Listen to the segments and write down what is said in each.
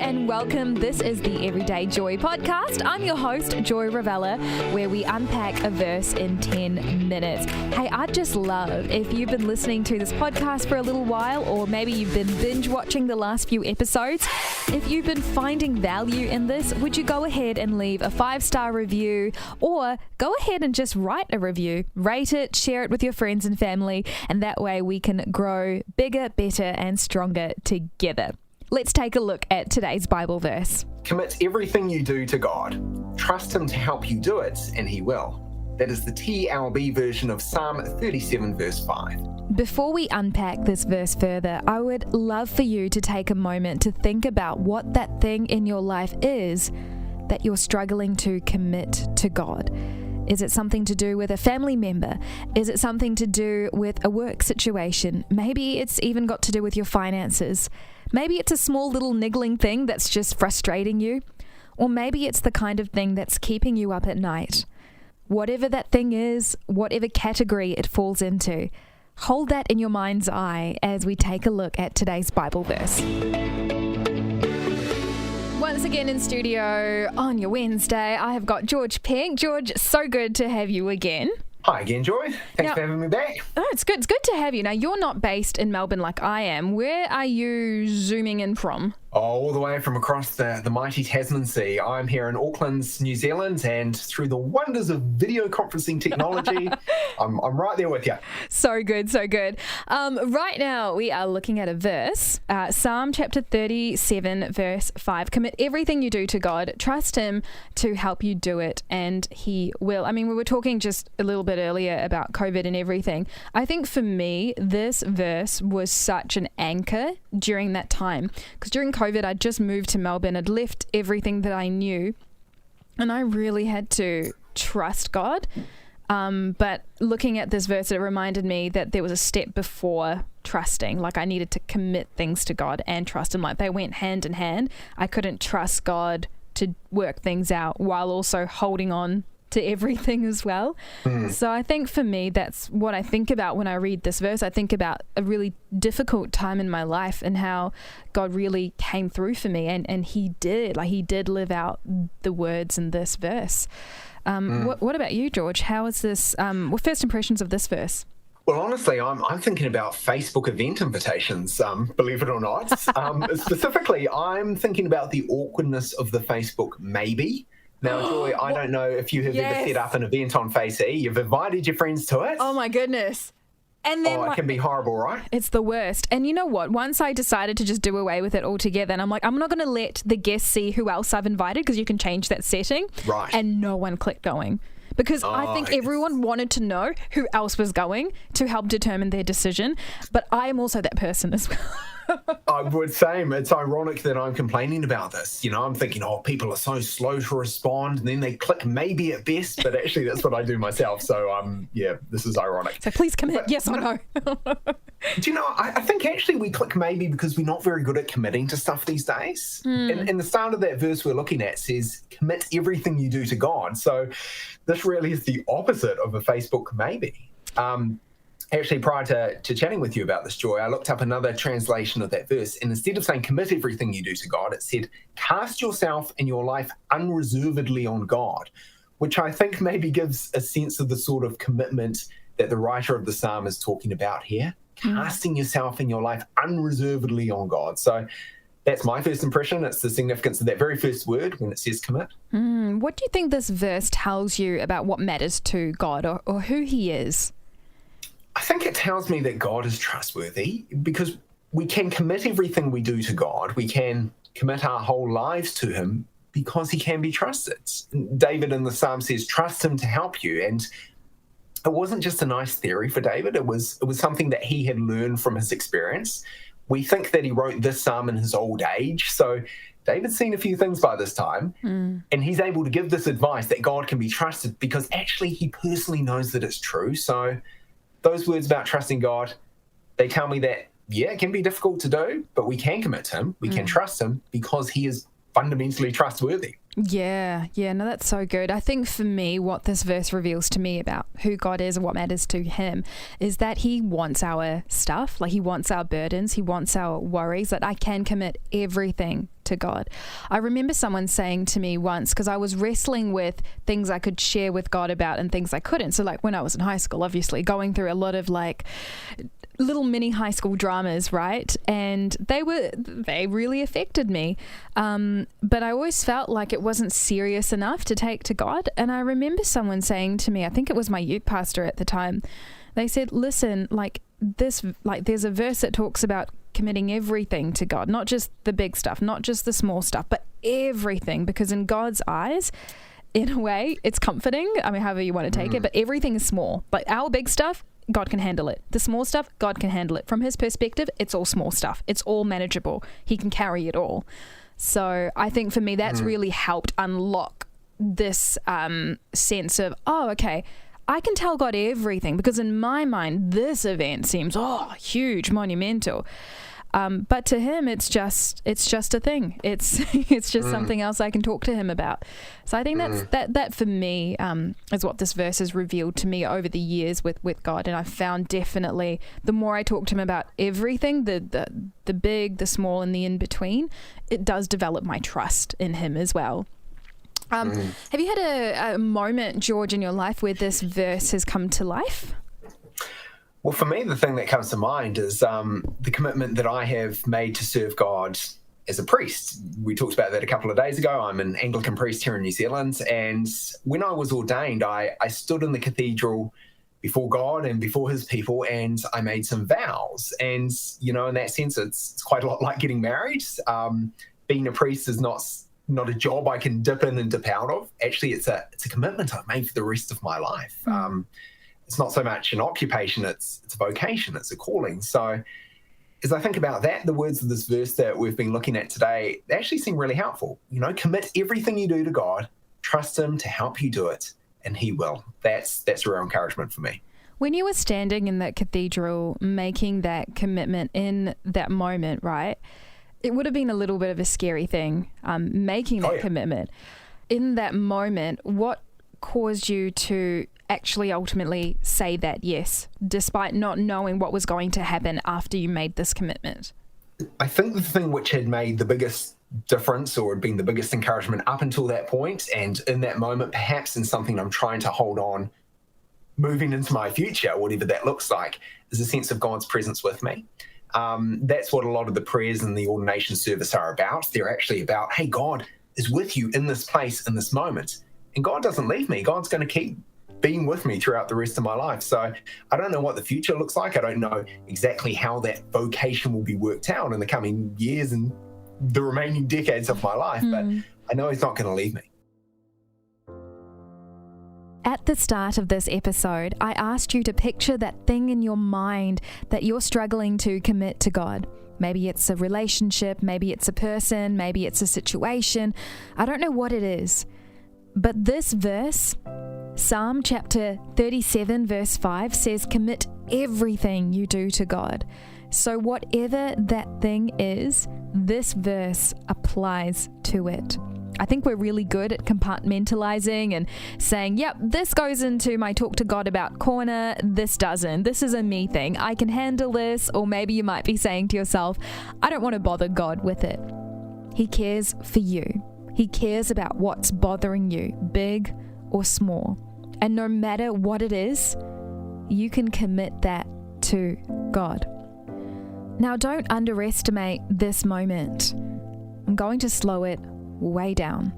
and welcome. This is the Everyday Joy podcast. I'm your host, Joy Ravella, where we unpack a verse in 10 minutes. Hey, I'd just love if you've been listening to this podcast for a little while, or maybe you've been binge watching the last few episodes. If you've been finding value in this, would you go ahead and leave a 5-star review, or go ahead and just write a review, rate it, share it with your friends and family, and that way we can grow bigger, better, and stronger together. Let's take a look at today's Bible verse. Commit everything you do to God. Trust Him to help you do it, and He will. That is the TLB version of Psalm 37, verse 5. Before we unpack this verse further, I would love for you to take a moment to think about what that thing in your life is that you're struggling to commit to God. Is it something to do with a family member? Is it something to do with a work situation? Maybe it's even got to do with your finances. Maybe it's a small little niggling thing that's just frustrating you. Or maybe it's the kind of thing that's keeping you up at night. Whatever that thing is, whatever category it falls into, hold that in your mind's eye as we take a look at today's Bible verse. Once again in studio on your Wednesday, I have got George Pink. George, so good to have you again. Hi again, Joy. Thanks for having me back. Oh, it's good. It's good to have you. Now, you're not based in Melbourne like I am. Where are you zooming in from? All the way from across the mighty Tasman Sea. I'm here in Auckland, New Zealand, and through the wonders of video conferencing technology, I'm right there with you. So good, so good. Right now, we are looking at a verse, Psalm chapter 37, verse 5. Commit everything you do to God. Trust Him to help you do it, and He will. I mean, we were talking just a little bit earlier about COVID and everything. I think for me, this verse was such an anchor during that time, because during COVID, I'd just moved to Melbourne. I'd left everything that I knew, and I really had to trust God. But looking at this verse, it reminded me that there was a step before trusting. Like, I needed to commit things to God and trust Him. Like, they went hand in hand. I couldn't trust God to work things out while also holding on to everything as well. So I think for me, that's what I think about when I read this verse. I think about a really difficult time in my life and how God really came through for me, and He did live out the words in this verse. What about you, George? How is this, what first impressions of this verse? Well, honestly, I'm thinking about Facebook event invitations, believe it or not. Specifically, I'm thinking about the awkwardness of the Facebook maybe. Now, Joy, I don't know if you have ever set up an event on Face E. You've invited your friends to it. Oh, my goodness. And then it can be horrible, right? It's the worst. And you know what? Once I decided to just do away with it altogether, and I'm like, I'm not going to let the guests see who else I've invited, because you can change that setting. Right. And no one clicked going. Because I think everyone wanted to know who else was going to help determine their decision. But I am also that person as well. I would say it's ironic that I'm complaining about this. You know, I'm thinking, people are so slow to respond, and then they click maybe at best, but actually that's what I do myself. So, this is ironic. So please commit, yes or no. Do you know, I think actually we click maybe because we're not very good at committing to stuff these days. And the start of that verse we're looking at says, commit everything you do to God. So this really is the opposite of a Facebook maybe. Actually, prior to chatting with you about this, Joy, I looked up another translation of that verse, and instead of saying commit everything you do to God, it said cast yourself and your life unreservedly on God, which I think maybe gives a sense of the sort of commitment that the writer of the psalm is talking about here, casting yourself and your life unreservedly on God. So that's my first impression. It's the significance of that very first word when it says commit. What do you think this verse tells you about what matters to God, or who He is? I think it tells me that God is trustworthy, because we can commit everything we do to God. We can commit our whole lives to Him because He can be trusted. David in the psalm says, trust Him to help you. And it wasn't just a nice theory for David. It was something that he had learned from his experience. We think that he wrote this psalm in his old age. So David's seen a few things by this time, and he's able to give this advice that God can be trusted because actually he personally knows that it's true. So those words about trusting God, they tell me that, it can be difficult to do, but we can commit to Him. We can trust Him because He is fundamentally trustworthy. Yeah, no, that's so good. I think for me, what this verse reveals to me about who God is and what matters to Him is that He wants our stuff, like He wants our burdens, He wants our worries, that I can commit everything to God. I remember someone saying to me once, because I was wrestling with things I could share with God about and things I couldn't. So like when I was in high school, obviously going through a lot of like little mini high school dramas, right? And they really affected me. But I always felt like it wasn't serious enough to take to God. And I remember someone saying to me, I think it was my youth pastor at the time, they said, listen, there's a verse that talks about committing everything to God, not just the big stuff, not just the small stuff, but everything, because in God's eyes, in a way, it's comforting. I mean, however you want to take it, but everything is small. But our big stuff, God can handle it. The small stuff, God can handle it. From his perspective, it's all small stuff. It's all manageable. He can carry it all. So I think for me, that's really helped unlock this sense of, oh, okay, I can tell God everything, because in my mind, this event seems, huge, monumental. But to him, it's just a thing. It's just something else I can talk to him about. So I think that for me is what this verse has revealed to me over the years with God. And I've found definitely the more I talk to him about everything, the big, the small, and the in between, it does develop my trust in him as well. Have you had a moment, George, in your life where this verse has come to life? Well, for me, the thing that comes to mind is the commitment that I have made to serve God as a priest. We talked about that a couple of days ago. I'm an Anglican priest here in New Zealand. And when I was ordained, I stood in the cathedral before God and before his people, and I made some vows. And, in that sense, it's quite a lot like getting married. Being a priest is not a job I can dip in and dip out of. Actually, it's a commitment I've made for the rest of my life. It's not so much an occupation, it's a vocation, it's a calling. So as I think about that, the words of this verse that we've been looking at today, they actually seem really helpful. Commit everything you do to God, trust him to help you do it, and he will. That's a real encouragement for me. When you were standing in that cathedral, making that commitment in that moment, right? It would have been a little bit of a scary thing, making that commitment. In that moment, what caused you to actually ultimately say that yes, despite not knowing what was going to happen after you made this commitment? I think the thing which had made the biggest difference or had been the biggest encouragement up until that point, and in that moment, perhaps in something I'm trying to hold on, moving into my future, whatever that looks like, is a sense of God's presence with me. That's what a lot of the prayers in the ordination service are about. They're actually about, hey, God is with you in this place, in this moment. And God doesn't leave me. God's going to keep being with me throughout the rest of my life. So I don't know what the future looks like. I don't know exactly how that vocation will be worked out in the coming years and the remaining decades of my life, but I know he's not going to leave me. At the start of this episode, I asked you to picture that thing in your mind that you're struggling to commit to God. Maybe it's a relationship, maybe it's a person, maybe it's a situation. I don't know what it is. But this verse, Psalm chapter 37, verse 5, says, commit everything you do to God. So whatever that thing is, this verse applies to it. I think we're really good at compartmentalizing and saying, yep, this goes into my talk to God about corner, this doesn't. This is a me thing. I can handle this. Or maybe you might be saying to yourself, I don't want to bother God with it. He cares for you. He cares about what's bothering you, big or small. And no matter what it is, you can commit that to God. Now, don't underestimate this moment. I'm going to slow it way down.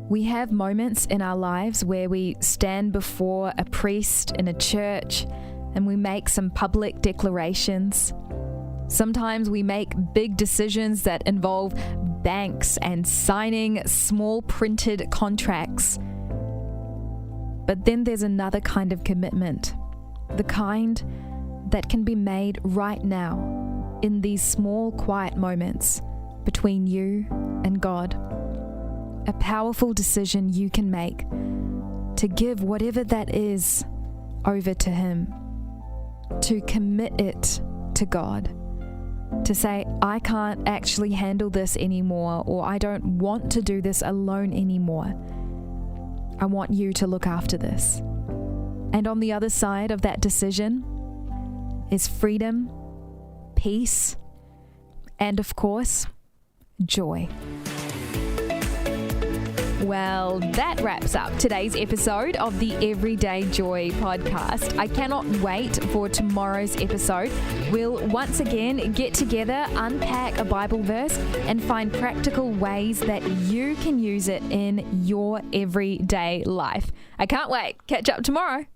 We have moments in our lives where we stand before a priest in a church and we make some public declarations. Sometimes we make big decisions that involve banks and signing small printed contracts. But then there's another kind of commitment, the kind that can be made right now in these small, quiet moments between you and God. A powerful decision you can make to give whatever that is over to Him, to commit it to God. To say, I can't actually handle this anymore, or I don't want to do this alone anymore. I want you to look after this. And on the other side of that decision is freedom, peace, and of course, joy. Well, that wraps up today's episode of the Everyday Joy podcast. I cannot wait for tomorrow's episode. We'll once again get together, unpack a Bible verse, and find practical ways that you can use it in your everyday life. I can't wait. Catch up tomorrow.